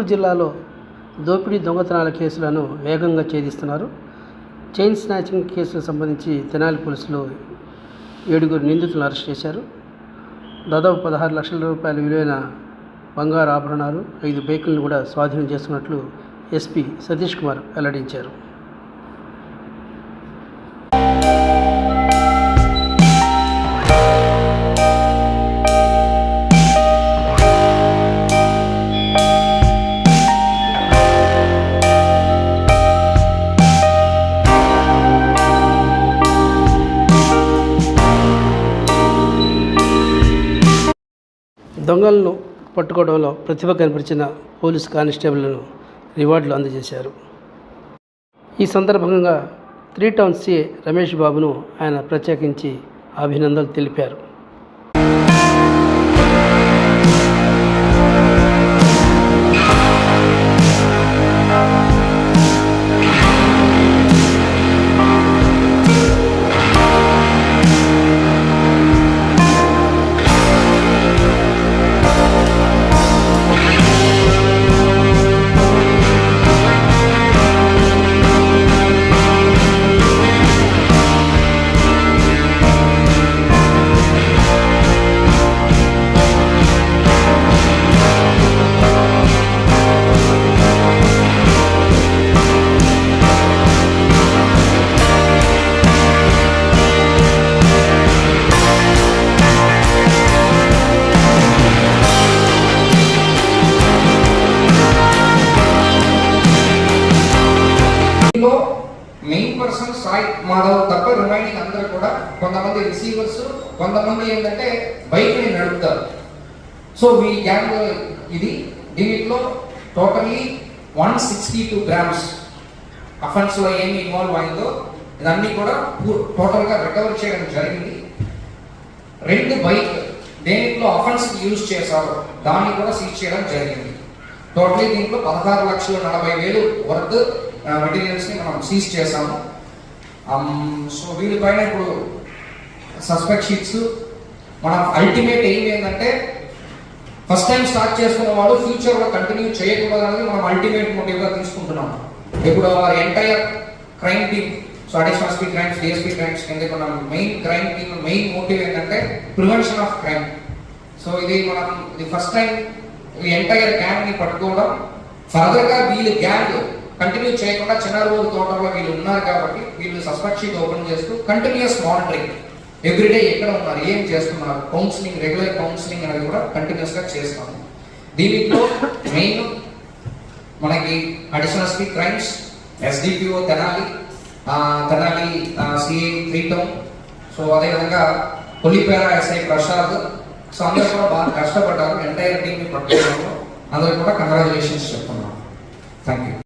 గుంటూరు జిల్లాలో దోపిడీ దొంగతనాల కేసులను వేగంగా ఛేదిస్తున్నారు. చైన్ స్నాచింగ్ కేసుకు సంబంధించి తెనాలి పోలీసులు 7 నిందితులను అరెస్ట్ చేశారు. దాదాపు 16 లక్షల రూపాయల విలువైన బంగారు ఆభరణాలు, 5 బైకులను కూడా స్వాధీనం చేసుకున్నట్లు ఎస్పీ సతీష్ కుమార్ వెల్లడించారు. దొంగలను పట్టుకోవడంలో ప్రతిభ కనిపించిన పోలీసు కానిస్టేబుళ్లను రివార్డులు అందజేశారు. ఈ సందర్భంగా 3 టౌన్ సిఐ రమేష్ బాబును ఆయన ప్రత్యేకించి అభినందనలు తెలిపారు. మెయిన్ పర్సన్ సాయి మాధవ్ తప్ప రిమైనింగ్ అందరూ కూడా కొంతమంది రిసీవర్స్, కొంతమంది ఏంటంటే బైక్ ని నడుపుతారు. సో ఈ గ్యాంగ్ దీంట్లో టోటల్లీ 162 గ్రామ్స్ అఫెన్స్ లో ఏమి ఇన్వాల్వ్ అయిందో ఇదన్నీ కూడా టోటల్ గా రికవర్ చేయడం జరిగింది. 2 బైక్ దేంట్లో అఫెన్స్ యూజ్ చేశారో దాన్ని కూడా సీజ్ చేయడం జరిగింది. టోటలీ దీంట్లో 16,40,000 వర్త్ మెటీరియల్స్ ని మనం సీజ్ చేసాము. సో వీళ్ళపైన ఇప్పుడు సస్పెక్ట్ షీట్స్ మన అల్టిమేట్ ఎయిమ్ ఏంటంటే ఫస్ట్ టైం స్టార్ట్ చేసుకున్న వాళ్ళు ఫ్యూచర్ లో కంటిన్యూ చేయకూడదు అనేది మనం అల్టిమేట్ మోటివ్ గా తీసుకుంటున్నాం. ఇప్పుడు entire crime team, so additional SP crimes, DSP crimes కింద మనం main crime team main motive ఏంటంటే ప్రివెన్షన్ ఆఫ్ క్రైమ్. సో ఇది ఫస్ట్ టైం ఎంటైర్ గ్యాంగ్ ని పట్టుకోవడం, ఫర్దర్ గా వీళ్ళు గ్యాంగ్ కంటిన్యూ చేయకుండా చిన్నారూరు తోటలో వీళ్ళు ఉన్నారు కాబట్టి వీళ్ళు సస్పెక్ట్ షీట్ ఓపెన్ చేస్తూ కంటిన్యూస్ మానిటరింగ్, ఎవ్రీడే ఎక్కడ ఉన్నారు, ఏం చేస్తున్నారు, కౌన్సిలింగ్, రెగ్యులర్ కౌన్సిలింగ్ అనేది కూడా కంటిన్యూస్ గా చేస్తాము. దీంట్లో మెయిన్ మనకి additional SP crimes, SDPO Tenali CI 3 town, so అదేవిధంగా కొల్లిపేర ఎస్ఐ ప్రసాద్, సో అందరూ కూడా బాగా కష్టపడ్డారు ఎంటైర్ టీమ్ ని పట్టుకోవడంలో. అందరూ కూడా కంగ్రాచులేషన్స్ చెప్తున్నాను. Thank you.